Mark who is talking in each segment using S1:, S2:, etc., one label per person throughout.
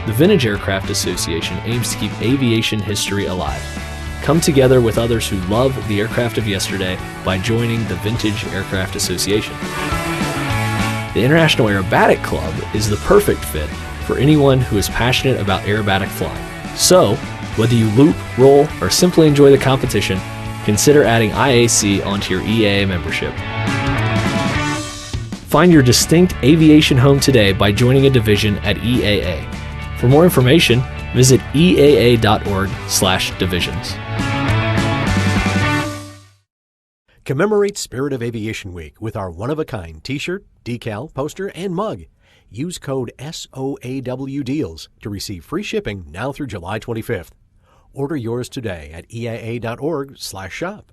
S1: The Vintage Aircraft Association aims to keep aviation history alive. Come together with others who love the aircraft of yesterday by joining the Vintage Aircraft Association. The International Aerobatic Club is the perfect fit for anyone who is passionate about aerobatic flying. So, whether you loop, roll, or simply enjoy the competition, consider adding IAC onto your EAA membership. Find your distinct aviation home today by joining a division at EAA. For more information, visit eaa.org/divisions.
S2: Commemorate Spirit of Aviation Week with our one-of-a-kind t-shirt, decal, poster, and mug. Use code SOAWDEALS to receive free shipping now through July 25th. Order yours today at eaa.org/shop.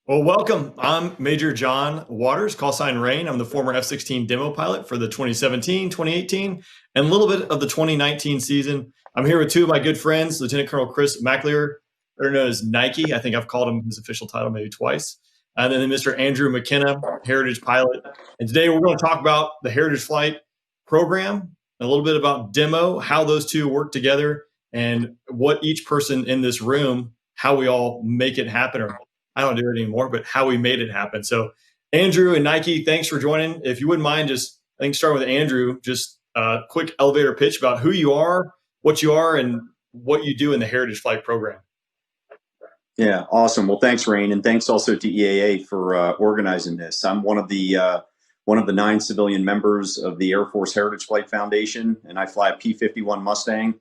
S3: Well, welcome. I'm Major John Waters, call sign Rain. I'm the former F-16 demo pilot for the 2017, 2018, and a little bit of the 2019 season. I'm here with two of my good friends, Lieutenant Colonel Chris McAleer, better known as Nike. I think I've called him his official title maybe twice. And then Mr. Andrew McKenna, Heritage Pilot. And today we're going to talk about the Heritage Flight program, a little bit about demo, how those two work together, and what each person in this room, how we all make it happen, or I don't do it anymore, but how we made it happen. So Andrew and Nike, thanks for joining. If you wouldn't mind, just I think starting with Andrew, just a quick elevator pitch about who you are, what you are, and what you do in the Heritage Flight program.
S4: Yeah, awesome. Well, thanks, Rain, and thanks also to EAA for organizing this. I'm one of the 9 civilian members of the Air Force Heritage Flight Foundation, and I fly a P-51 Mustang.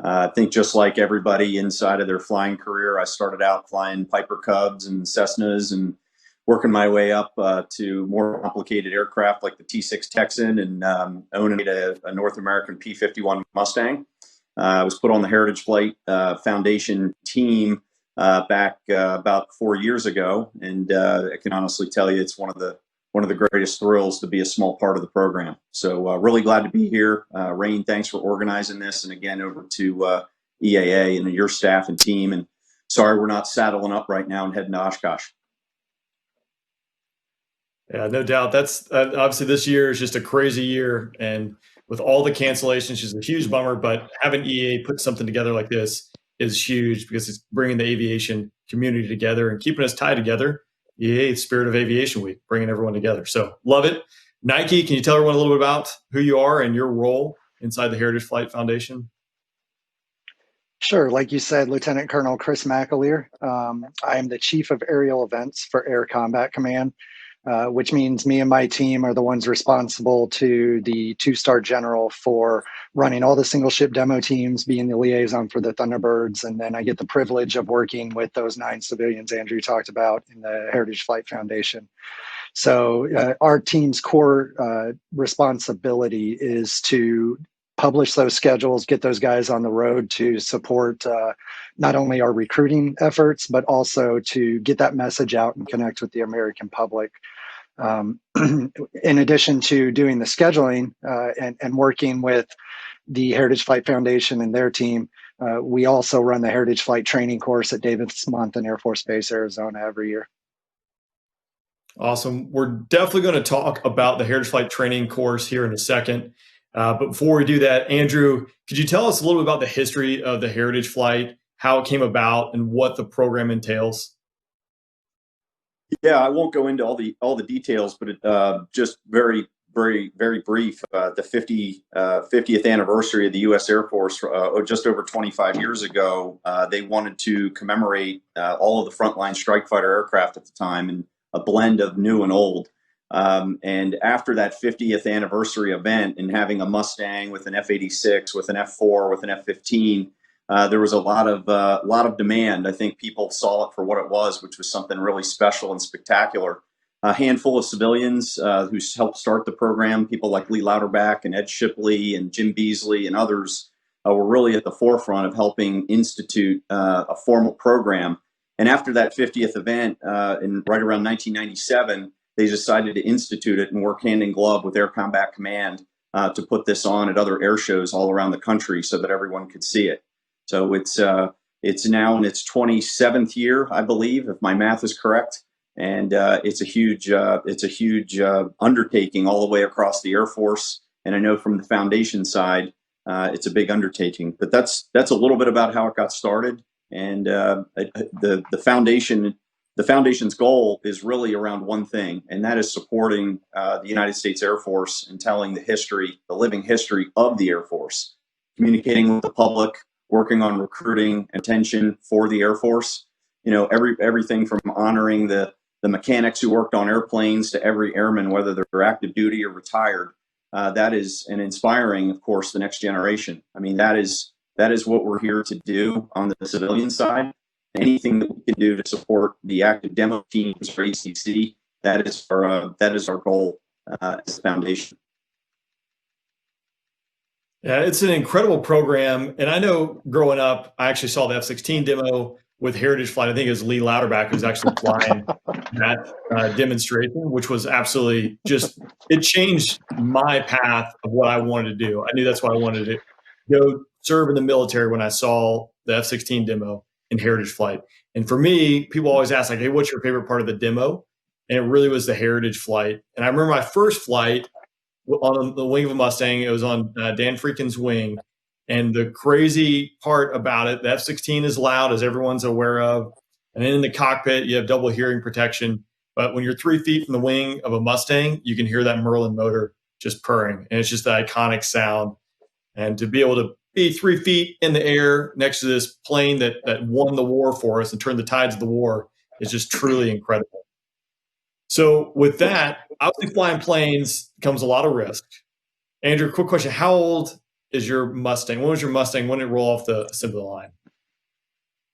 S4: I think just like everybody inside of their flying career, I started out flying Piper Cubs and Cessnas, and working my way up to more complicated aircraft like the T-6 Texan, and owning a North American P-51 Mustang. I was put on the Heritage Flight Foundation team back about 4 years ago, and I can honestly tell you it's one of the greatest thrills to be a small part of the program. So really glad to be here. Rain, thanks for organizing this, and again over to EAA and your staff and team. And sorry we're not saddling up right now and heading to Oshkosh.
S3: Yeah, no doubt. That's obviously this year is just a crazy year, and with all the cancellations, just a huge bummer. But having EA put something together like this is huge because it's bringing the aviation community together and keeping us tied together. EA, Spirit of Aviation Week, bringing everyone together. So love it. Nike, can you tell everyone a little bit about who you are and your role inside the Heritage Flight Foundation?
S5: Sure. Like you said, Lieutenant Colonel Chris McAleer. I am the Chief of Aerial Events for Air Combat Command, which means me and my team are the ones responsible to the 2-star general for running all the single ship demo teams, being the liaison for the Thunderbirds. And then I get the privilege of working with those 9 civilians Andrew talked about in the Heritage Flight Foundation. So our team's core responsibility is to publish those schedules, get those guys on the road to support not only our recruiting efforts, but also to get that message out and connect with the American public. In addition to doing the scheduling and working with the Heritage Flight Foundation and their team, we also run the Heritage Flight training course at Davis-Monthan Air Force Base, Arizona every year.
S3: Awesome. We're definitely going to talk about the Heritage Flight training course here in a second. But before we do that, Andrew, could you tell us a little bit about the history of the Heritage Flight, how it came about, and what the program entails?
S4: Yeah, I won't go into all the details, but just very brief. The 50th anniversary of the U.S. Air Force, just over 25 years ago, they wanted to commemorate all of the frontline strike fighter aircraft at the time, and a blend of new and old. And after that 50th anniversary event, and having a Mustang with an F-86, with an F-4, with an F-15, there was a lot of demand. I think people saw it for what it was, which was something really special and spectacular. A handful of civilians who helped start the program, people like Lee Louderback and Ed Shipley and Jim Beasley and others, were really at the forefront of helping institute a formal program. And after that 50th event, in right around 1997, they decided to institute it and work hand in glove with Air Combat Command to put this on at other air shows all around the country so that everyone could see it. So it's now in its 27th year, I believe, if my math is correct, and it's a huge undertaking all the way across the Air Force. And I know from the foundation side, it's a big undertaking. But that's a little bit about how it got started. And the foundation's goal is really around one thing, and that is supporting the United States Air Force and telling the living history of the Air Force, communicating with the public, working on recruiting attention for the Air Force. You know, everything from honoring the mechanics who worked on airplanes to every airman, whether they're active duty or retired. That is, and inspiring, of course, the next generation. I mean, that is what we're here to do on the civilian side. Anything that we can do to support the active demo teams for ACC, that is our goal as a foundation.
S3: Yeah, it's an incredible program. And I know growing up, I actually saw the F-16 demo with Heritage Flight. I think it was Lee Louderback who was actually flying that demonstration, which was absolutely it changed my path of what I wanted to do. I knew that's why I wanted to go serve in the military when I saw the F-16 demo in Heritage Flight. And for me, people always ask, like, hey, what's your favorite part of the demo? And it really was the Heritage Flight. And I remember my first flight on the wing of a Mustang. It was on Dan Freakin's wing. And the crazy part about it, the F-16 is loud, as everyone's aware of. And then in the cockpit, you have double hearing protection. But when you're 3 feet from the wing of a Mustang, you can hear that Merlin motor just purring. And it's just the iconic sound. And to be able to be 3 feet in the air next to this plane that won the war for us and turned the tides of the war is just truly incredible. So with that, obviously flying planes comes a lot of risk. Andrew, quick question. How old is your Mustang? When was your Mustang? When did it roll off the assembly line?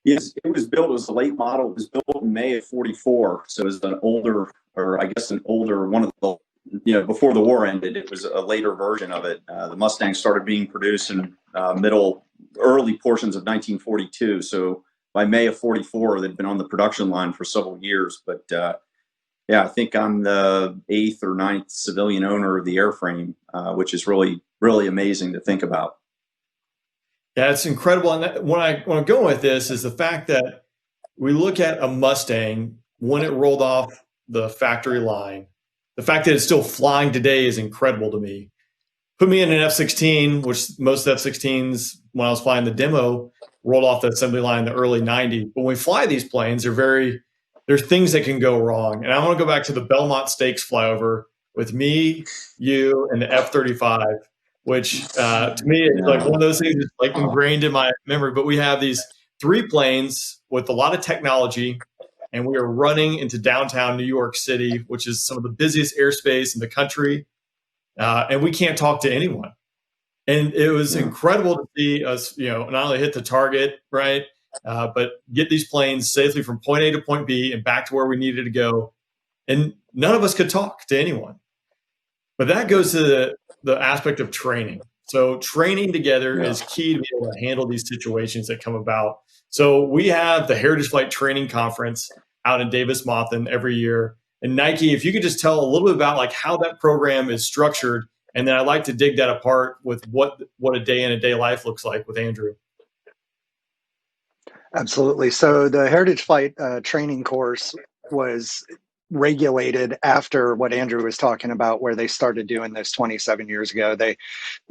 S4: Yes, it was built. It was a late model. It was built in May of '44, so it was an older, or I guess an older one of the, before the war ended. It was a later version of it. The Mustang started being produced in early portions of 1942. So by May of '44, they'd been on the production line for several years. But yeah, I think I'm the 8th or 9th civilian owner of the airframe, which is really, really amazing to think about.
S3: Yeah, it's incredible. And when I want to go with this is the fact that we look at a Mustang when it rolled off the factory line. The fact that it's still flying today is incredible to me. Put me in an F-16, which most F-16s, when I was flying the demo, rolled off the assembly line in the early 90s. But when we fly these planes, there's things that can go wrong. And I want to go back to the Belmont Stakes flyover with me, you, and the F-35. Which to me is like one of those things that's like ingrained in my memory. But we have these 3 planes with a lot of technology, and we are running into downtown New York City, which is some of the busiest airspace in the country, and we can't talk to anyone. And it was incredible to see us, not only hit the target, right, but get these planes safely from point A to point B and back to where we needed to go. And none of us could talk to anyone. But that goes to the aspect of training. So training together is key to be able to handle these situations that come about. So we have the Heritage Flight Training Conference out in Davis-Monthan every year. And Nike, if you could just tell a little bit about like how that program is structured, and then I'd like to dig that apart with what a day in a day life looks like with Andrew.
S5: Absolutely. So the Heritage Flight training course was regulated after what Andrew was talking about, where they started doing this 27 years ago. They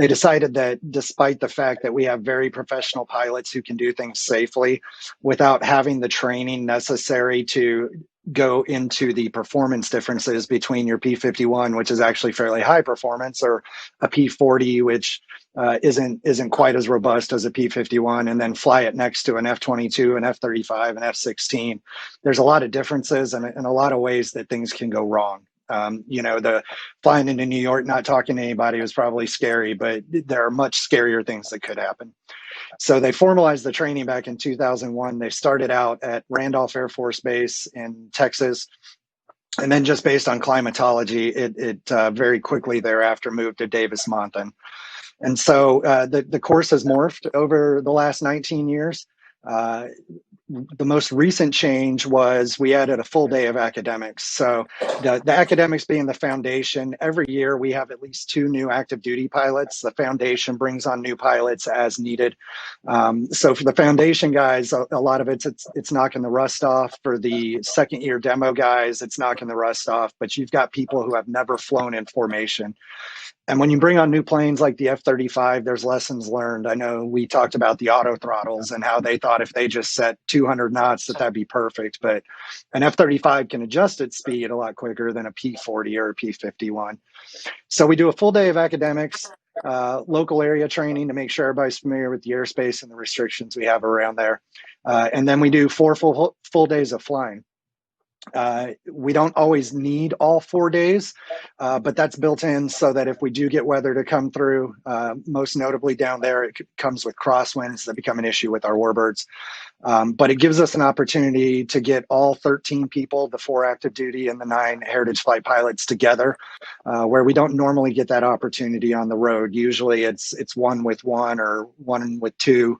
S5: decided that despite the fact that we have very professional pilots who can do things safely without having the training necessary to go into the performance differences between your P-51, which is actually fairly high performance, or a P-40, which isn't quite as robust as a P-51, and then fly it next to an F-22, an F-35, an F-16. There's a lot of differences and a lot of ways that things can go wrong. The flying into New York, not talking to anybody was probably scary, but there are much scarier things that could happen. So they formalized the training back in 2001. They started out at Randolph Air Force Base in Texas. And then just based on climatology, it very quickly thereafter moved to Davis-Monthan. And so the course has morphed over the last 19 years. The most recent change was we added a full day of academics. So the academics being the foundation, every year we have at least 2 new active duty pilots. The foundation brings on new pilots as needed. So for the foundation guys, a lot of it's knocking the rust off. For the second year demo guys, it's knocking the rust off. But you've got people who have never flown in formation. And when you bring on new planes like the F-35, there's lessons learned. I know we talked about the auto throttles and how they thought if they just set 200 knots that'd be perfect. But an F-35 can adjust its speed a lot quicker than a P-40 or a P-51. So we do a full day of academics, local area training to make sure everybody's familiar with the airspace and the restrictions we have around there. And then we do 4 full days of flying. We don't always need all 4 days, but that's built in so that if we do get weather to come through, most notably down there, it comes with crosswinds that become an issue with our warbirds. But it gives us an opportunity to get all 13 people, the 4 active duty and the 9 Heritage Flight pilots together, where we don't normally get that opportunity on the road. Usually it's 1 with 1 or 1 with 2.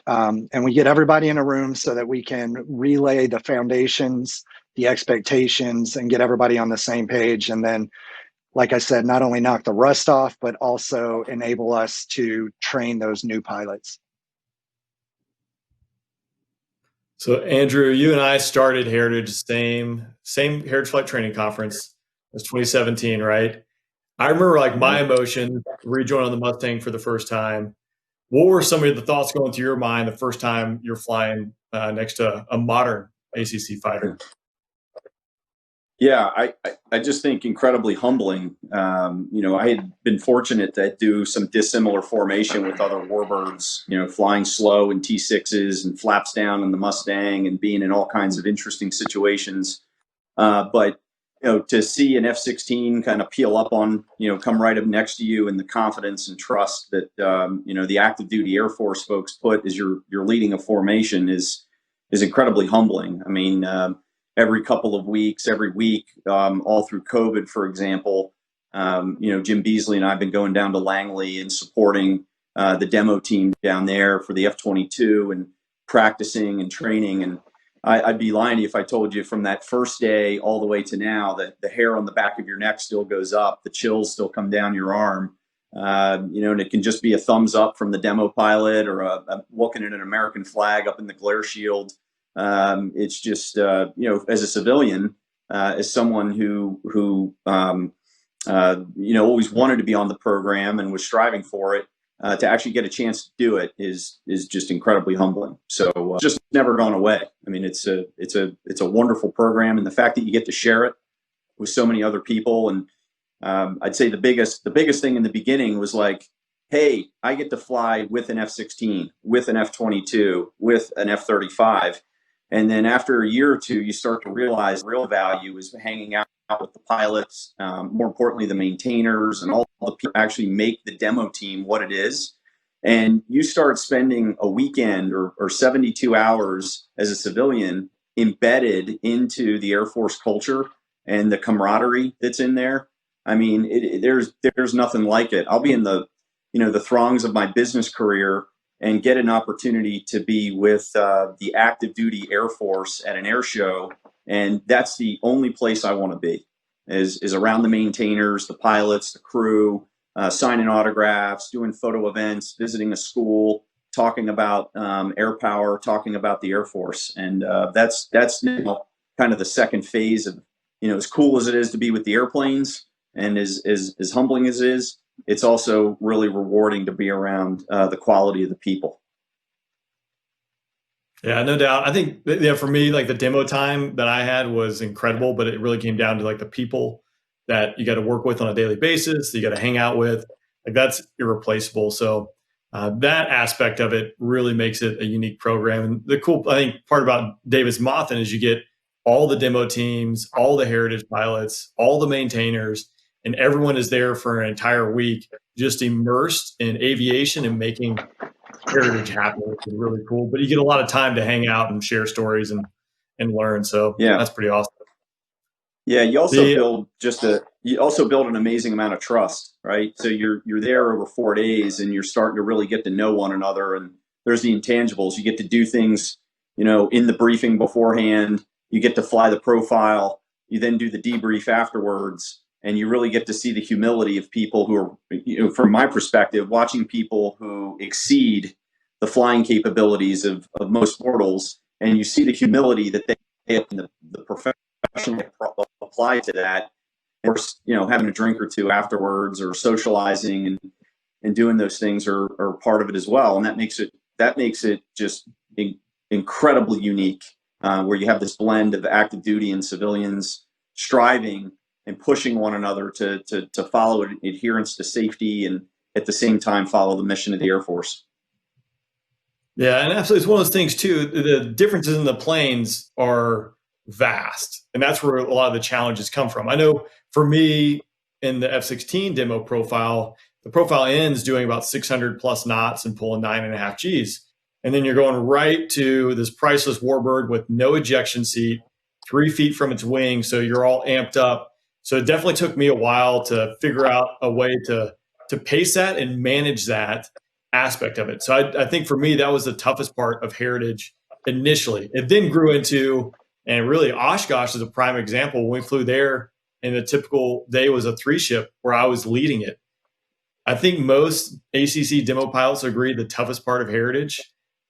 S5: And we get everybody in a room so that we can relay the foundations, the expectations, and get everybody on the same page. And then, like I said, not only knock the rust off, but also enable us to train those new pilots.
S3: So Andrew, you and I started Heritage, same Heritage Flight Training Conference. It was 2017, right? I remember like my emotion rejoining on the Mustang for the first time. What were some of the thoughts going through your mind the first time you're flying next to a modern ACC fighter?
S4: Yeah, I just think incredibly humbling. I had been fortunate to do some dissimilar formation with other warbirds, flying slow in T6s and flaps down in the Mustang and being in all kinds of interesting situations. But to see an F-16 kind of peel up on, come right up next to you, and the confidence and trust that the active duty Air Force folks put as you're leading a formation is incredibly humbling. I mean, every couple of weeks, every week, all through COVID, for example, Jim Beasley and I have been going down to Langley and supporting the demo team down there for the F-22 and practicing and training. And I'd be lying to you if I told you from that first day all the way to now that the hair on the back of your neck still goes up, the chills still come down your arm. And it can just be a thumbs up from the demo pilot or a looking at an American flag up in the glare shield. It's just, as a civilian, as someone who always wanted to be on the program and was striving for it, to actually get a chance to do it is just incredibly humbling. So just never gone away. I mean, it's a wonderful program, and the fact that you get to share it with so many other people. And I'd say the biggest thing in the beginning was like, hey, I get to fly with an F-16, with an F-22, with an F-35. And then after a year or two, you start to realize the real value is hanging out with the pilots, more importantly, the maintainers and all the people who actually make the demo team what it is. And you start spending a weekend or 72 hours as a civilian embedded into the Air Force culture and the camaraderie that's in there. I mean, there's nothing like it. I'll be in the throngs of my business career and get an opportunity to be with the active duty Air Force at an air show. And that's the only place I want to be is around the maintainers, the pilots, the crew, signing autographs, doing photo events, visiting a school, talking about air power, talking about the Air Force. And that's kind of the second phase of, as cool as it is to be with the airplanes and as humbling as it is, it's also really rewarding to be around the quality of the people.
S3: Yeah, no doubt. I think for me, like the demo time that I had was incredible, but it really came down to like the people that you got to work with on a daily basis, that you got to hang out with. Like that's irreplaceable. So that aspect of it really makes it a unique program. And the cool, I think, part about Davis-Monthan is you get all the demo teams, all the heritage pilots, all the maintainers, and everyone is there for an entire week, just immersed in aviation and making heritage happen, which is really cool. But you get a lot of time to hang out and share stories and learn. So
S4: Yeah,
S3: that's pretty awesome.
S4: Yeah, you also build an amazing amount of trust, right? So you're there over 4 days, and you're starting to really get to know one another. And there's the intangibles. You get to do things, in the briefing beforehand. You get to fly the profile. You then do the debrief afterwards. And you really get to see the humility of people who are, from my perspective, watching people who exceed the flying capabilities of most mortals. And you see the humility that they have in the profession apply to that. Of course, having a drink or two afterwards or socializing and doing those things are part of it as well. And that makes it just incredibly unique, where you have this blend of active duty and civilians striving and pushing one another to follow adherence to safety and at the same time follow the mission of the Air Force.
S3: Yeah, and absolutely, it's one of those things too. The differences in the planes are vast, and that's where a lot of the challenges come from. I know for me in the F-16 demo profile, the profile ends doing about 600 plus knots and pulling 9.5 Gs. And then you're going right to this priceless warbird with no ejection seat, 3 feet from its wing. So you're all amped up. So it definitely took me a while to figure out a way to pace that and manage that aspect of it. So I think for me, that was the toughest part of Heritage initially. It then grew into, and really Oshkosh is a prime example. When we flew there, and the typical day was a 3-ship where I was leading it. I think most ACC demo pilots agree the toughest part of Heritage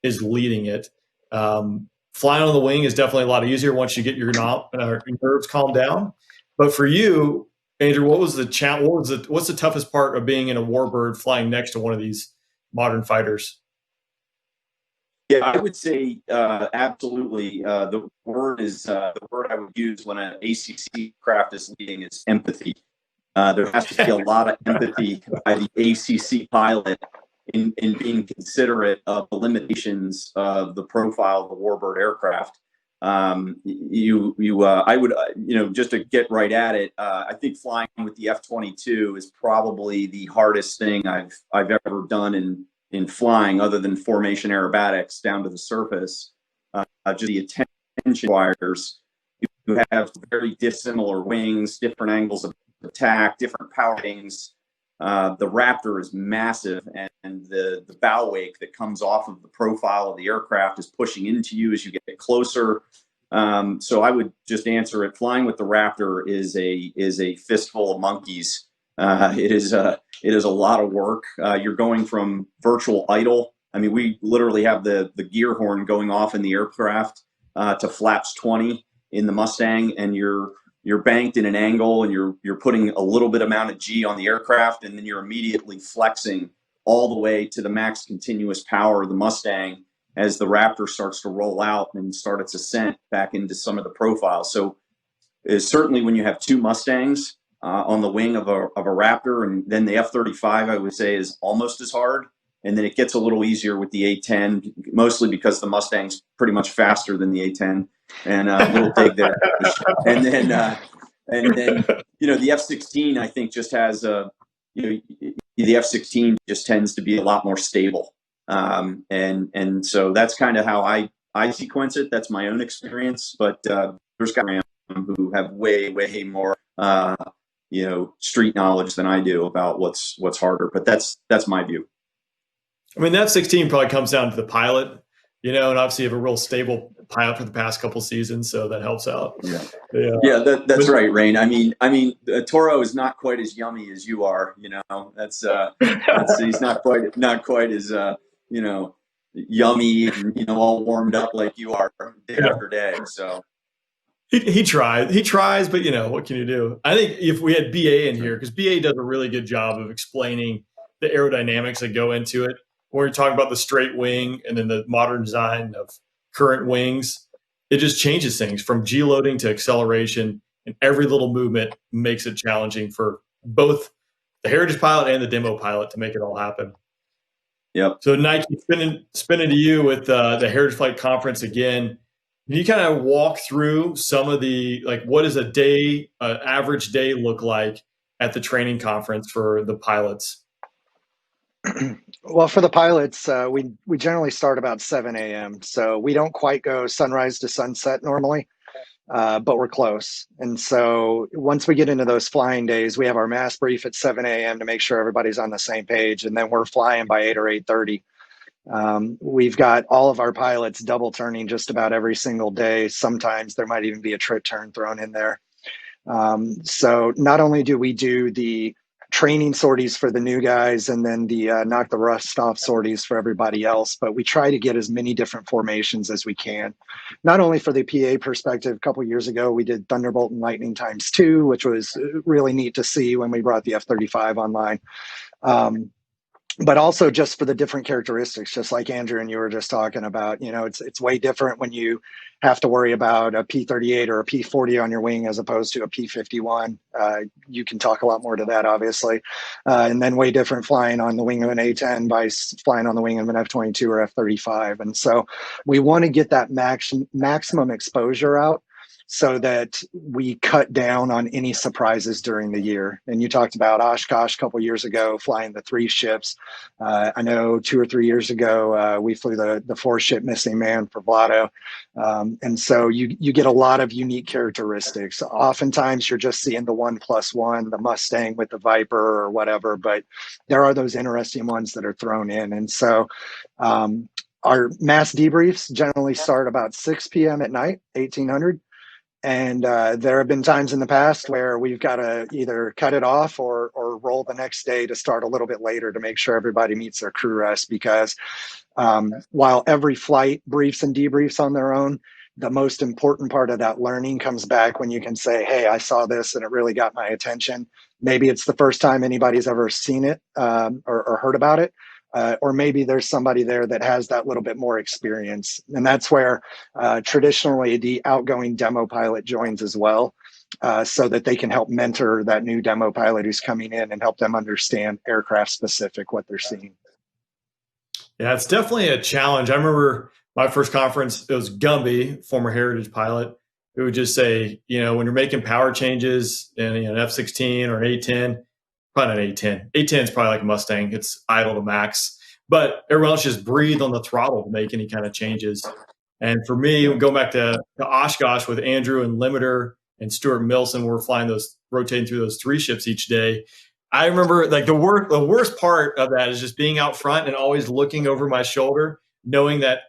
S3: is leading it. Flying on the wing is definitely a lot easier once you get your nerves calmed down. But for you, Andrew, what was the challenge? What's the toughest part of being in a warbird flying next to one of these modern fighters?
S4: Yeah, I would say absolutely. The word I would use when an ACC craft is leading is empathy. There has to be a lot of empathy by the ACC pilot in being considerate of the limitations of the profile of the warbird aircraft. I would, just to get right at it, I think flying with the F-22 is probably the hardest thing I've ever done in flying, other than formation aerobatics down to the surface. Just the attention requires. You have very dissimilar wings, different angles of attack, different power ratings. The Raptor is massive, and the bow wake that comes off of the profile of the aircraft is pushing into you as you get closer. So I would just answer it. Flying with the Raptor is a fistful of monkeys. It is a lot of work. You're going from virtual idle. I mean, we literally have the gear horn going off in the aircraft to flaps 20 in the Mustang, and you're banked in an angle, and you're putting a little bit amount of G on the aircraft, and then you're immediately flexing all the way to the max continuous power of the Mustang as the Raptor starts to roll out and start its ascent back into some of the profiles. So certainly when you have two Mustangs on the wing of a Raptor, and then the F-35, I would say, is almost as hard. And then it gets a little easier with the A-10, mostly because the Mustang's pretty much faster than the A-10, and a little dig there. And then the F-16, I think, just has the F-16 just tends to be a lot more stable. And so that's kind of how I sequence it. That's my own experience, but there's guys who have way more street knowledge than I do about what's harder. But that's my view.
S3: I mean, that F-16 probably comes down to the pilot, and obviously you have a real stable pilot for the past couple seasons, so that helps out.
S4: Yeah, that's right, Rain. I mean, Toro is not quite as yummy as you are. That's he's not quite as yummy and all warmed up like you are day after day. So
S3: he tries, but what can you do? I think if we had BA in here, because BA does a really good job of explaining the aerodynamics that go into it. When you're talking about the straight wing and then the modern design of current wings, it just changes things from G loading to acceleration, and every little movement makes it challenging for both the Heritage pilot and the demo pilot to make it all happen.
S4: Yep.
S3: So Nike, spinning to you with the Heritage Flight Conference again. Can you kind of walk through some of the, what does average day look like at the training conference for the pilots?
S5: Well, for the pilots, we generally start about 7 a.m. So we don't quite go sunrise to sunset normally, but we're close. And so once we get into those flying days, we have our mass brief at 7 a.m. to make sure everybody's on the same page. And then we're flying by 8 or 8:30. We've got all of our pilots double turning just about every single day. Sometimes there might even be a trip turn thrown in there. So not only do we do the training sorties for the new guys and then the knock the rust off sorties for everybody else, but we try to get as many different formations as we can. Not only for the PA perspective, a couple of years ago we did Thunderbolt and Lightning ×2, which was really neat to see when we brought the F-35 online. But also just for the different characteristics, just like Andrew and you were just talking about, it's way different when you have to worry about a P-38 or a P-40 on your wing as opposed to a P-51. You can talk a lot more to that, obviously. And then way different flying on the wing of an A-10 by flying on the wing of an F-22 or F-35. And so we want to get that maximum exposure out so that we cut down on any surprises during the year. And you talked about Oshkosh a couple of years ago, flying the 3 ships. I know 2 or 3 years ago, we flew the 4-ship Missing Man for Vlado. And so you get a lot of unique characteristics. Oftentimes you're just seeing the 1+1, the Mustang with the Viper or whatever, but there are those interesting ones that are thrown in. And so our mass debriefs generally start about 6 p.m. at night, 1800. And there have been times in the past where we've got to either cut it off or roll the next day to start a little bit later to make sure everybody meets their crew rest. Because while every flight briefs and debriefs on their own, the most important part of that learning comes back when you can say, hey, I saw this and it really got my attention. Maybe it's the first time anybody's ever seen it or heard about it. or maybe there's somebody there that has that little bit more experience. And that's where traditionally the outgoing demo pilot joins as well, so that they can help mentor that new demo pilot who's coming in and help them understand aircraft specific what they're seeing.
S3: Yeah, it's definitely a challenge. I remember my first conference, it was Gumby, former Heritage pilot, who would just say, when you're making power changes in an F-16 or an A-10, probably not an A-10. A-10 is probably like a Mustang. It's idle to max. But everyone else just breathe on the throttle to make any kind of changes. And for me, going back to Oshkosh with Andrew and Limiter and Stuart Milson, we're rotating through those 3 ships each day. I remember like the worst part of that is just being out front and always looking over my shoulder, knowing that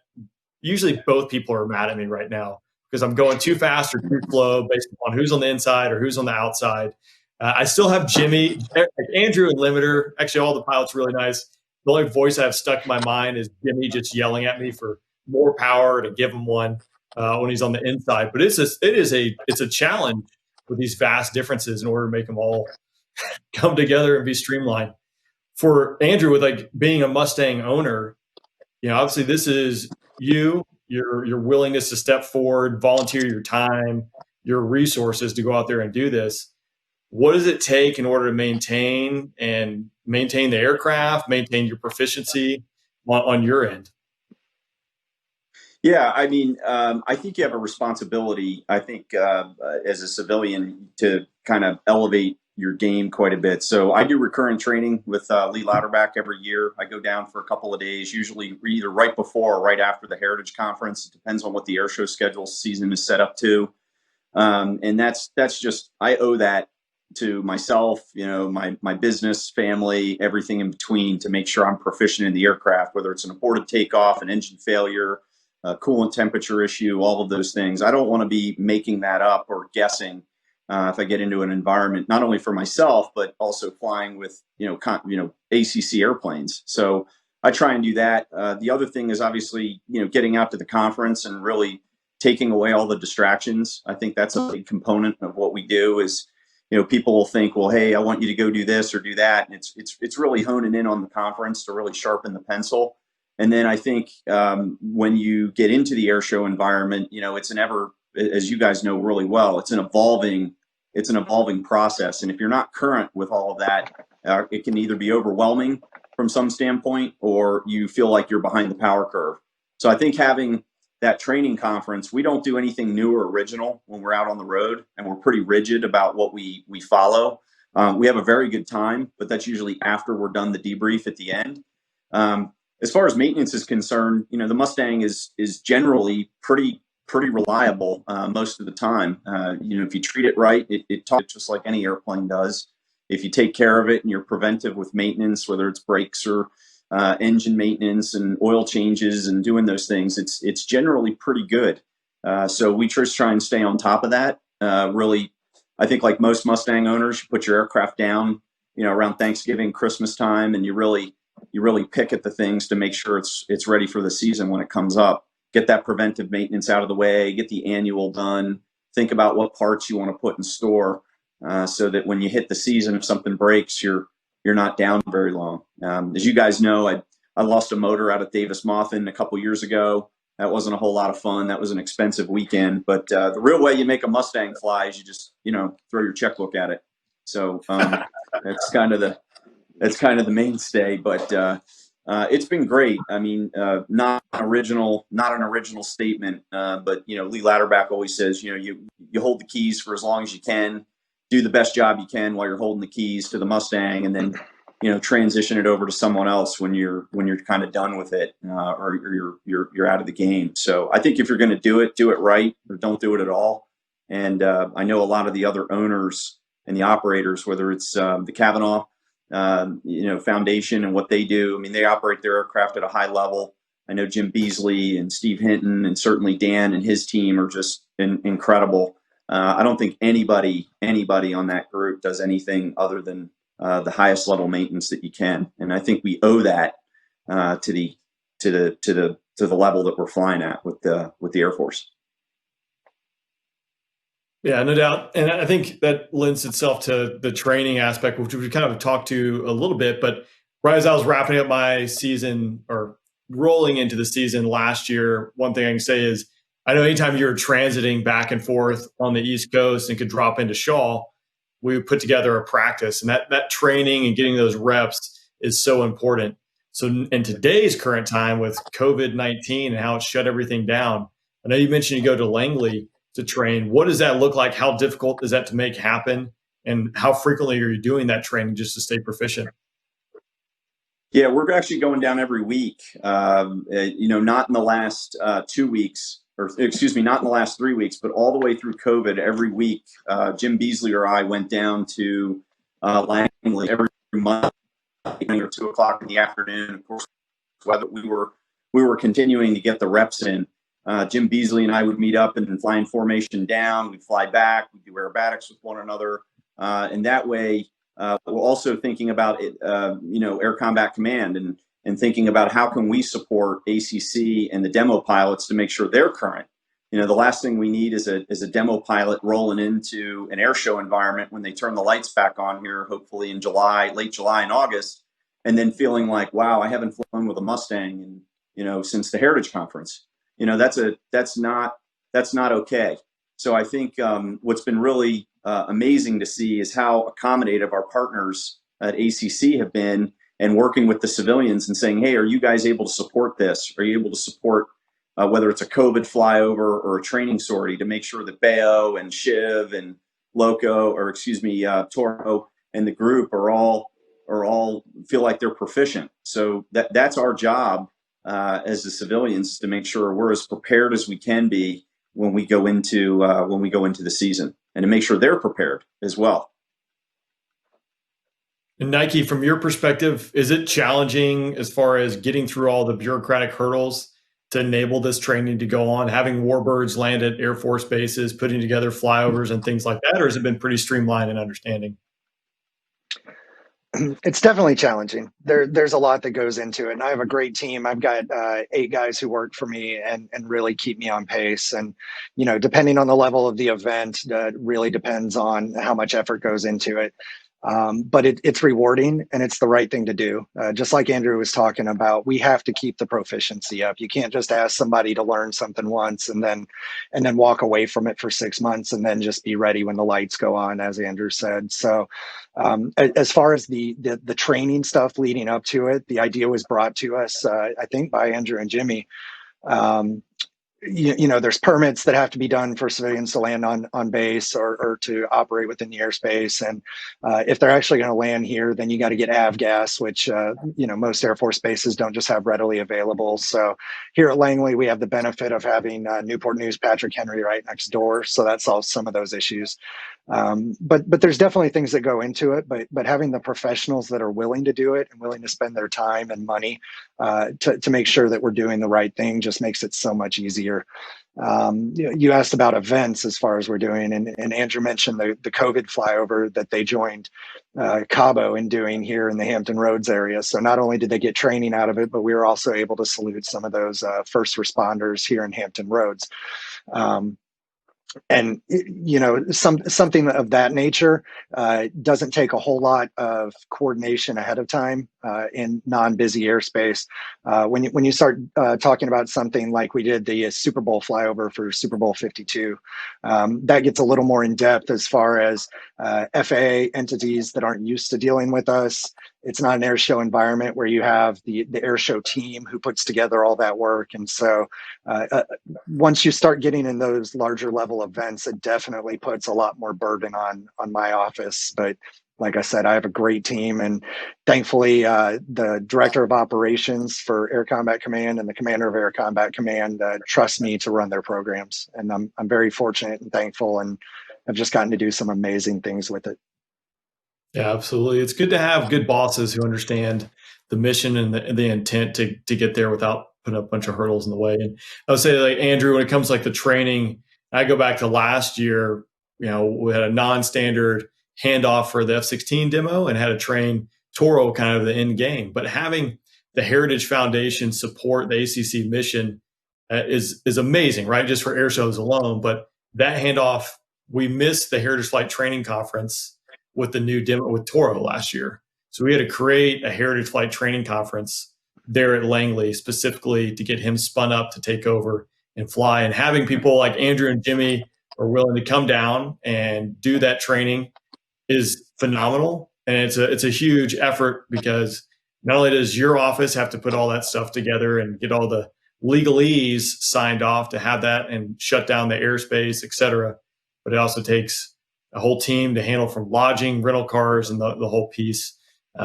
S3: usually both people are mad at me right now because I'm going too fast or too slow based upon who's on the inside or who's on the outside. I still have Jimmy, like Andrew and Limiter. Actually, all the pilots are really nice. The only voice I have stuck in my mind is Jimmy just yelling at me for more power to give him one when he's on the inside. But it's a challenge with these vast differences in order to make them all come together and be streamlined. For Andrew, with like being a Mustang owner, obviously this is your willingness to step forward, volunteer your time, your resources to go out there and do this. What does it take in order to maintain the aircraft, maintain your proficiency on your end?
S4: Yeah, I mean, I think you have a responsibility, I think, as a civilian to kind of elevate your game quite a bit. So I do recurrent training with Lee Lauterbach every year. I go down for a couple of days, usually either right before or right after the Heritage Conference. It depends on what the airshow schedule season is set up to. And that's just, I owe that to myself, my business, family, everything in between, to make sure I'm proficient in the aircraft, whether it's an aborted takeoff, an engine failure, a coolant temperature issue, all of those things. I don't want to be making that up or guessing if I get into an environment, not only for myself, but also flying with, ACC airplanes. So I try and do that. The other thing is obviously, getting out to the conference and really taking away all the distractions. I think that's a big component of what we do is, people will think, well, hey, I want you to go do this or do that. And it's really honing in on the conference to really sharpen the pencil. And then I think when you get into the airshow environment, it's as you guys know really well, it's an evolving process. And if you're not current with all of that, it can either be overwhelming from some standpoint, or you feel like you're behind the power curve. So I think having that training conference, we don't do anything new or original when we're out on the road, and we're pretty rigid about what we follow. We have a very good time, but that's usually after we're done the debrief at the end. As far as maintenance is concerned, the Mustang is generally pretty reliable most of the time. If you treat it right, it talks just like any airplane does. If you take care of it and you're preventive with maintenance, whether it's brakes or engine maintenance and oil changes and doing those things, it's generally pretty good. So we just try and stay on top of that. Really, I think like most Mustang owners, you put your aircraft down, around Thanksgiving, Christmas time, and you really pick at the things to make sure it's ready for the season when it comes up. Get that preventive maintenance out of the way, get the annual done, think about what parts you want to put in store, so that when you hit the season, if something breaks, you're not down very long. As you guys know, I lost a motor out at Davis Monthan a couple years ago. That wasn't a whole lot of fun. That was an expensive weekend, but the real way you make a Mustang fly is you just, throw your checkbook at it. So that's kind of the mainstay, but it's been great. I mean, not an original statement, but Lee Lauterbach always says, you hold the keys for as long as you can, do the best job you can while you're holding the keys to the Mustang, and then transition it over to someone else when you're kind of done with it, or you're out of the game. So I think if you're going to do it right, or don't do it at all. And I know a lot of the other owners and the operators, whether it's the Kavanaugh Foundation and what they do. I mean, they operate their aircraft at a high level. I know Jim Beasley and Steve Hinton and certainly Dan and his team are just incredible. I don't think anybody on that group does anything other than the highest level maintenance that you can. And I think we owe that to the level that we're flying at with the Air Force.
S3: Yeah, no doubt. And I think that lends itself to the training aspect, which we kind of talked to a little bit, but right as I was wrapping up my season or rolling into the season last year, one thing I can say is I know anytime you're transiting back and forth on the East Coast and could drop into Shaw, we would put together a practice, and that training and getting those reps is so important. So in today's current time with COVID-19 and how it shut everything down, I know you mentioned you go to Langley to train. What does that look like? How difficult is that to make happen? And how frequently are you doing that training just to stay proficient?
S4: Yeah, we're actually going down every week. Not in the last 2 weeks, or excuse me, not in the last 3 weeks, but all the way through COVID, every week, Jim Beasley or I went down to Langley every month, or 2 o'clock in the afternoon. Of course, whether we were continuing to get the reps in. Jim Beasley and I would meet up and fly in formation down. We'd fly back. We'd do aerobatics with one another, and that way. We're also thinking about Air Combat Command and thinking about how can we support ACC and the demo pilots to make sure they're current. The last thing we need is a demo pilot rolling into an air show environment when they turn the lights back on here, hopefully in late July and August, and then feeling like, wow, I haven't flown with a Mustang since the Heritage Conference. That's not okay. So I think what's been really amazing to see is how accommodative our partners at ACC have been, and working with the civilians and saying, hey, are you guys able to support this? Are you able to support whether it's a COVID flyover or a training sortie, to make sure that Bayo and Shiv and Toro and the group are all feel like they're proficient. So that's our job as the civilians, to make sure we're as prepared as we can be when we go into the season, and to make sure they're prepared as well.
S3: And Nike, from your perspective, is it challenging as far as getting through all the bureaucratic hurdles to enable this training to go on, having warbirds land at Air Force bases, putting together flyovers and things like that, or has it been pretty streamlined and understanding?
S5: It's definitely challenging. There's a lot that goes into it, and I have a great team. I've got 8 guys who work for me and really keep me on pace. And depending on the level of the event, really depends on how much effort goes into it. But it's rewarding, and it's the right thing to do. Just like Andrew was talking about, we have to keep the proficiency up. You can't just ask somebody to learn something once and then walk away from it for 6 months and then just be ready when the lights go on, as Andrew said. So as far as the training stuff leading up to it, the idea was brought to us, I think, by Andrew and Jimmy. There's permits that have to be done for civilians to land on base or to operate within the airspace. And if they're actually going to land here, then you got to get avgas, which, most Air Force bases don't just have readily available. So here at Langley, we have the benefit of having Newport News Patrick Henry right next door. So that solves some of those issues. But there's definitely things that go into it, but having the professionals that are willing to do it and willing to spend their time and money to make sure that we're doing the right thing just makes it so much easier. You asked about events as far as we're doing, and Andrew mentioned the COVID flyover that they joined Cabo in doing here in the Hampton Roads area. So not only did they get training out of it, but we were also able to salute some of those first responders here in Hampton Roads. And something of that nature doesn't take a whole lot of coordination ahead of time in non-busy airspace. When you start talking about something like we did the Super Bowl flyover for Super Bowl 52, that gets a little more in depth as far as FAA entities that aren't used to dealing with us. It's not an air show environment where you have the air show team who puts together all that work. And so once you start getting in those larger level events, it definitely puts a lot more burden on my office. But like I said, I have a great team, and thankfully the director of operations for Air Combat Command and the commander of Air Combat Command trust me to run their programs. And I'm very fortunate and thankful, and I've just gotten to do some amazing things with it.
S3: Yeah, absolutely. It's good to have good bosses who understand the mission and the intent to get there without putting up a bunch of hurdles in the way. And I would say, like Andrew, when it comes to like the training, I go back to last year, we had a non-standard handoff for the F-16 demo and had to train Toro kind of the end game. But having the Heritage Foundation support the ACC mission is amazing, right? Just for air shows alone. But that handoff, we missed the Heritage Flight Training Conference with the new demo with Toro last year. So we had to create a Heritage Flight training conference there at Langley specifically to get him spun up to take over and fly. And having people like Andrew and Jimmy are willing to come down and do that training is phenomenal. And it's a huge effort because not only does your office have to put all that stuff together and get all the legalese signed off to have that and shut down the airspace, et cetera, but it also takes a whole team to handle from lodging, rental cars, and the whole piece.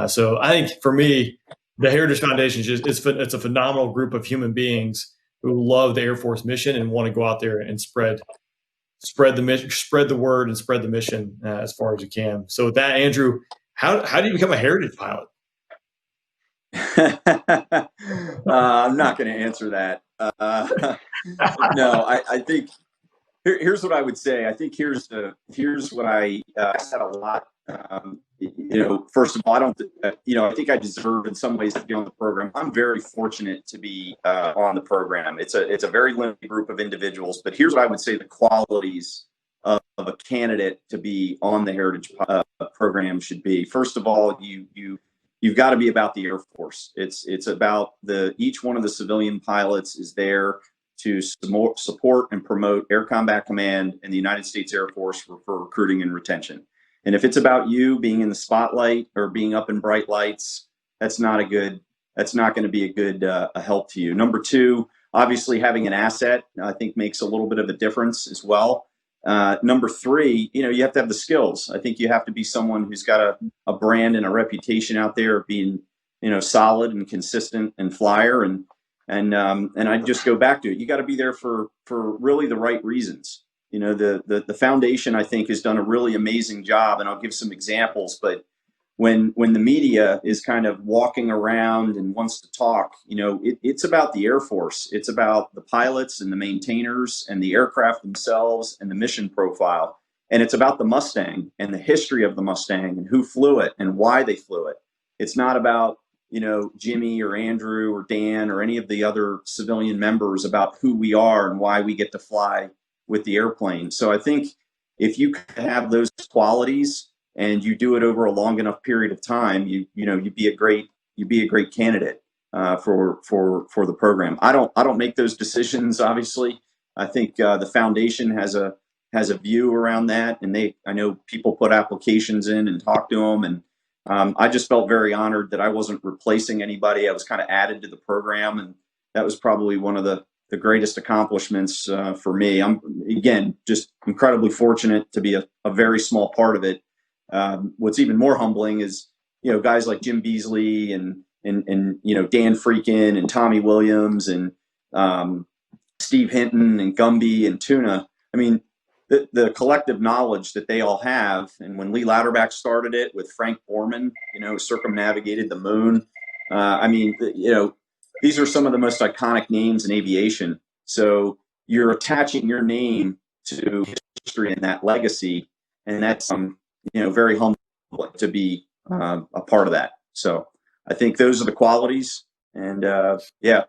S3: So I think for me, the Heritage Foundation it's a phenomenal group of human beings who love the Air Force mission and want to go out there and spread the word and spread the mission as far as you can. So with that, Andrew, how do you become a Heritage pilot?
S4: I'm not going to answer that. No, I think here's what I would say. I think here's what I said a lot. First of all, I don't. I think I deserve in some ways to be on the program. I'm very fortunate to be on the program. It's a very limited group of individuals, but here's what I would say: the qualities of a candidate to be on the Heritage program should be. First of all, you've got to be about the Air Force. It's about each one of the civilian pilots is there to support and promote Air Combat Command and the United States Air Force for recruiting and retention. And if it's about you being in the spotlight or being up in bright lights, that's not going to be a good help to you. Number two, obviously having an asset, I think makes a little bit of a difference as well. Number three, you have to have the skills. I think you have to be someone who's got a brand and a reputation out there of being, solid and consistent and flyer. And I just go back to it. You got to be there for really the right reasons. The foundation, I think, has done a really amazing job, and I'll give some examples. But when the media is kind of walking around and wants to talk, it's about the Air Force. It's about the pilots and the maintainers and the aircraft themselves and the mission profile. And it's about the Mustang and the history of the Mustang and who flew it and why they flew it. It's not about, Jimmy or Andrew or Dan or any of the other civilian members about who we are and why we get to fly with the airplane. So I think if you have those qualities and you do it over a long enough period of time, you'd be a great candidate for the program. I don't make those decisions, obviously. I think the foundation has a view around that, and I know people put applications in and talk to them, and I just felt very honored that I wasn't replacing anybody. I was kind of added to the program, and that was probably one of the greatest accomplishments for me. I'm, again, just incredibly fortunate to be a very small part of it. What's even more humbling is, guys like Jim Beasley and Dan Freakin and Tommy Williams and Steve Hinton and Gumby and Tuna. I mean, the collective knowledge that they all have. And when Lee Louderback started it with Frank Borman, circumnavigated the moon. These are some of the most iconic names in aviation. So you're attaching your name to history and that legacy. And that's, very humbling to be a part of that. So I think those are the qualities. And yeah.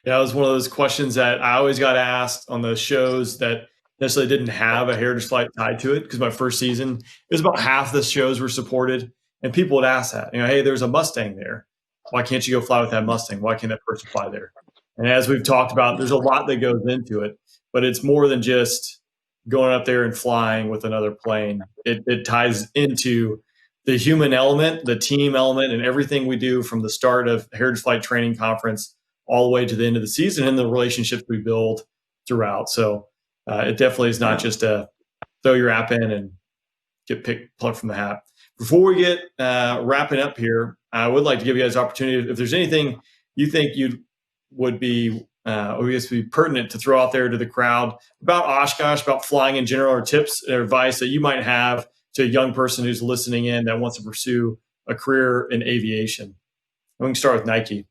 S3: Yeah, it was one of those questions that I always got asked on the shows that necessarily didn't have a Heritage Flight tied to it. Because my first season, it was about half the shows were supported. And people would ask that, hey, there's a Mustang there. Why can't you go fly with that Mustang? Why can't that person fly there? And as we've talked about, there's a lot that goes into it, but it's more than just going up there and flying with another plane. It ties into the human element, the team element, and everything we do from the start of Heritage Flight Training Conference all the way to the end of the season and the relationships we build throughout. So it definitely is not just a throw your app in and get plucked from the hat. Before we get wrapping up here, I would like to give you guys an opportunity. If there's anything you think would be pertinent to throw out there to the crowd about Oshkosh, about flying in general, or tips or advice that you might have to a young person who's listening in that wants to pursue a career in aviation. We can start with Nike.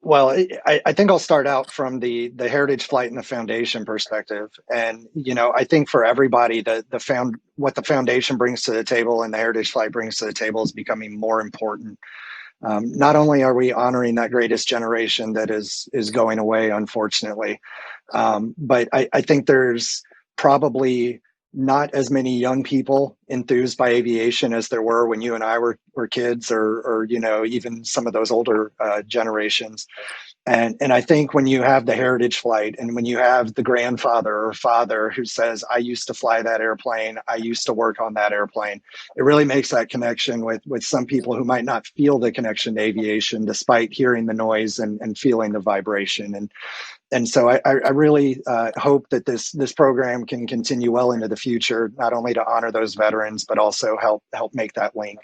S5: Well, I think I'll start out from the Heritage Flight and the foundation perspective. And, I think for everybody, what the foundation brings to the table and the Heritage Flight brings to the table is becoming more important. Not only are we honoring that greatest generation that is going away, unfortunately, but I think there's probably not as many young people enthused by aviation as there were when you and I were kids, or even some of those older generations. And I think when you have the heritage flight, and when you have the grandfather or father who says, I used to fly that airplane, I used to work on that airplane, it really makes that connection with some people who might not feel the connection to aviation despite hearing the noise and feeling the vibration. And so I really hope that this program can continue well into the future, not only to honor those veterans, but also help make that link.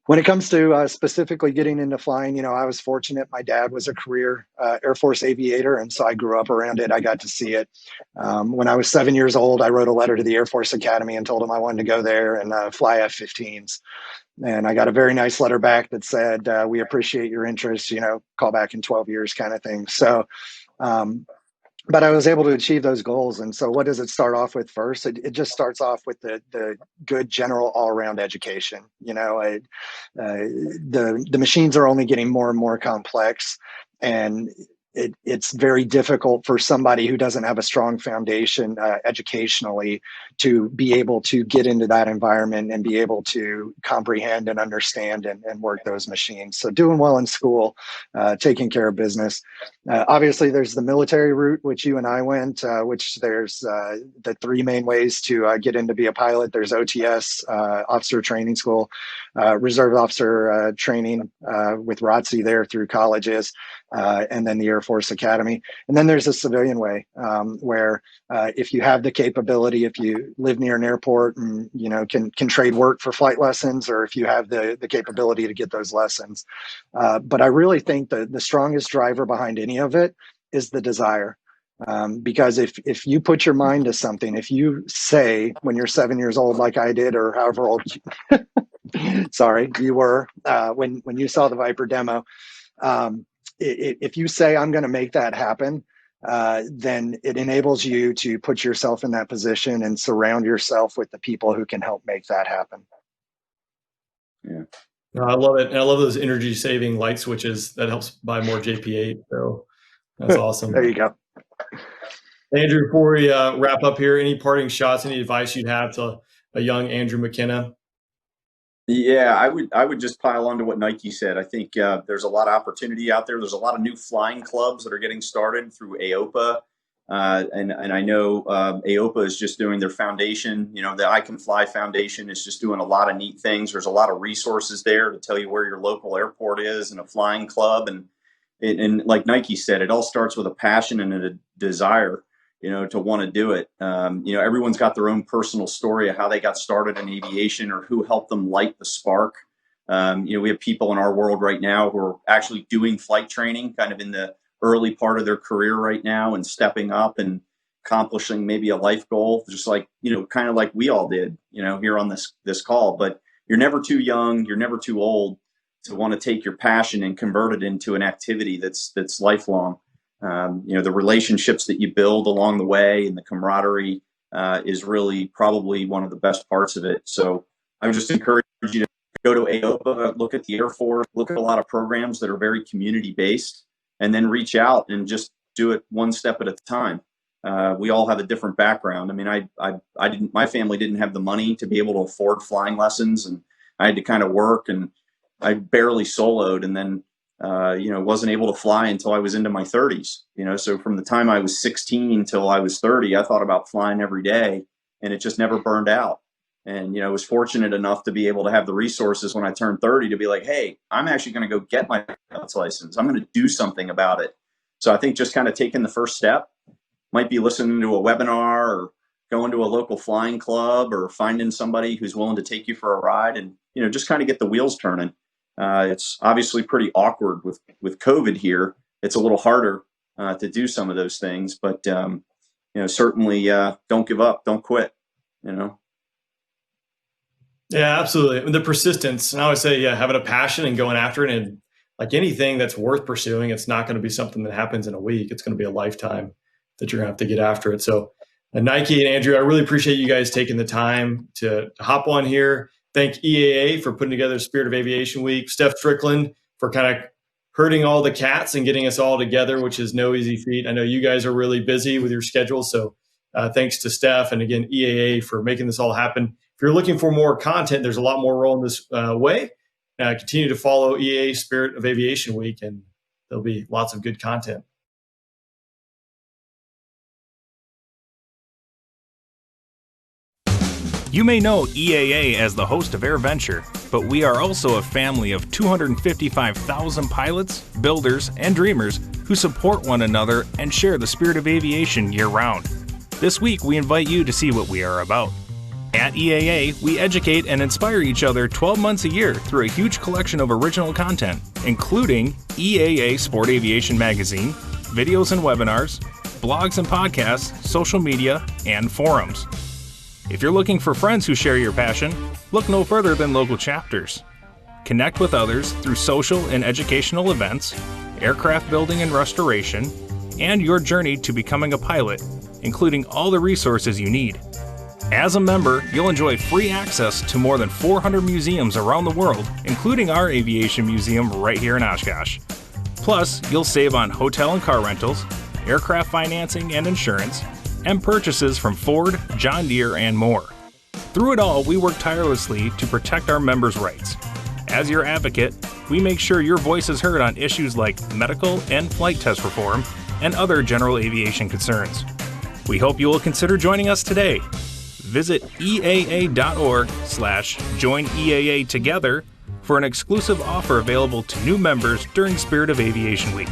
S5: When it comes to specifically getting into flying, I was fortunate. My dad was a career Air Force aviator, and so I grew up around it. I got to see it. When I was 7 years old, I wrote a letter to the Air Force Academy and told them I wanted to go there and fly F-15s. And I got a very nice letter back that said, we appreciate your interest, call back in 12 years kind of thing. So, but I was able to achieve those goals. And so what does it start off with first? It just starts off with the good general all-around education. The machines are only getting more and more complex, and it's very difficult for somebody who doesn't have a strong foundation educationally to be able to get into that environment and be able to comprehend and understand and work those machines. So doing well in school, taking care of business. Obviously, there's the military route, which you and I went, which there's the three main ways to get in to be a pilot. There's OTS, Officer Training School, Reserve Officer Training with ROTC there through colleges, and then the Air Force Academy. And then there's a civilian way where if you have the capability, if you live near an airport and can trade work for flight lessons, or if you have the capability to get those lessons. But I really think the strongest driver behind any of it is the desire. Because if you put your mind to something, if you say when you're 7 years old, like I did, or however old sorry, you were when you saw the Viper demo, if you say I'm going to make that happen, then it enables you to put yourself in that position and surround yourself with the people who can help make that happen.
S3: Yeah. No, I love it. And I love those energy saving light switches that helps buy more JP8. So that's awesome.
S5: There you go.
S3: Andrew, before we wrap up here, any parting shots, any advice you'd have to a young Andrew McKenna?
S4: Yeah, I would just pile on to what Nike said. I think there's a lot of opportunity out there. There's a lot of new flying clubs that are getting started through AOPA. And I know AOPA is just doing their foundation. The I Can Fly Foundation is just doing a lot of neat things. There's a lot of resources there to tell you where your local airport is and a flying club. And like Nike said, it all starts with a passion and a desire, to want to do it. Everyone's got their own personal story of how they got started in aviation or who helped them light the spark. We have people in our world right now who are actually doing flight training kind of in the early part of their career right now and stepping up and accomplishing maybe a life goal, just like, kind of like we all did, here on this call. But you're never too young, you're never too old to want to take your passion and convert it into an activity that's lifelong. The relationships that you build along the way and the camaraderie is really probably one of the best parts of it. So I would just encourage you to go to AOPA, look at the Air Force, look at a lot of programs that are very community based, and then reach out and just do it one step at a time. We all have a different background. I mean, I didn't, my family didn't have the money to be able to afford flying lessons, and I had to kind of work, and I barely soloed, and then wasn't able to fly until I was into my 30s. So from the time I was 16 till I was 30, I thought about flying every day, and it just never burned out. And I was fortunate enough to be able to have the resources when I turned 30 to be like, hey, I'm actually going to go get my pilot's license. I'm going to do something about it. So I think just kind of taking the first step, might be listening to a webinar or going to a local flying club or finding somebody who's willing to take you for a ride and, just kind of get the wheels turning. It's obviously pretty awkward with COVID here. It's a little harder to do some of those things, but certainly don't give up, don't quit.
S3: Yeah, absolutely. I mean, the persistence, and I would say, having a passion and going after it, and like anything that's worth pursuing, it's not going to be something that happens in a week. It's going to be a lifetime that you're going to have to get after it. So, Nike and Andrew, I really appreciate you guys taking the time to hop on here. Thank EAA for putting together Spirit of Aviation Week. Steph Strickland for kind of herding all the cats and getting us all together, which is no easy feat. I know you guys are really busy with your schedule, so Thanks to Steph and again, EAA for making this all happen. If you're looking for more content, there's a lot more rolling this way. Continue to follow EAA Spirit of Aviation Week, and there'll be lots of good content.
S6: You may know EAA as the host of AirVenture, but we are also a family of 255,000 pilots, builders, and dreamers who support one another and share the spirit of aviation year-round. This week, we invite you to see what we are about. At EAA, we educate and inspire each other 12 months a year through a huge collection of original content, including EAA Sport Aviation Magazine, videos and webinars, blogs and podcasts, social media, and forums. If you're looking for friends who share your passion, look no further than local chapters. Connect with others through social and educational events, aircraft building and restoration, and your journey to becoming a pilot, including all the resources you need. As a member, you'll enjoy free access to more than 400 museums around the world, including our aviation museum right here in Oshkosh. Plus, you'll save on hotel and car rentals, aircraft financing and insurance, and purchases from Ford, John Deere, and more. Through it all, we work tirelessly to protect our members' rights. As your advocate, we make sure your voice is heard on issues like medical and flight test reform and other general aviation concerns. We hope you will consider joining us today. Visit EAA.org/joineaA together for an exclusive offer available to new members during Spirit of Aviation Week.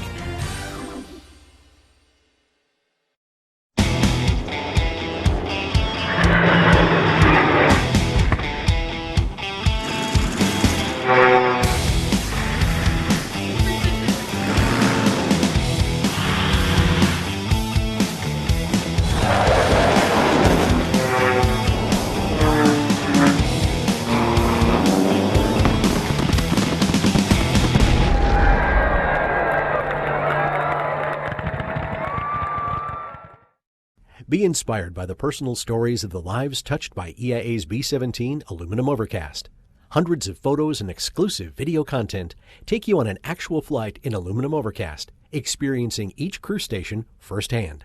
S2: Be inspired by the personal stories of the lives touched by EAA's B-17 aluminum overcast. Hundreds of photos and exclusive video content take you on an actual flight in aluminum overcast, experiencing each crew station firsthand.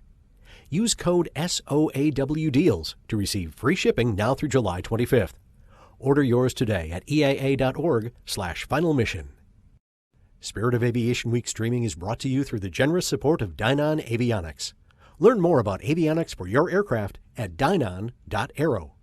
S2: Use code SOAWDEALS to receive free shipping now through July 25th. Order yours today at EAA.org/final mission. Spirit of Aviation Week streaming is brought to you through the generous support of Dynon Avionics. Learn more about avionics for your aircraft at dynon.aero.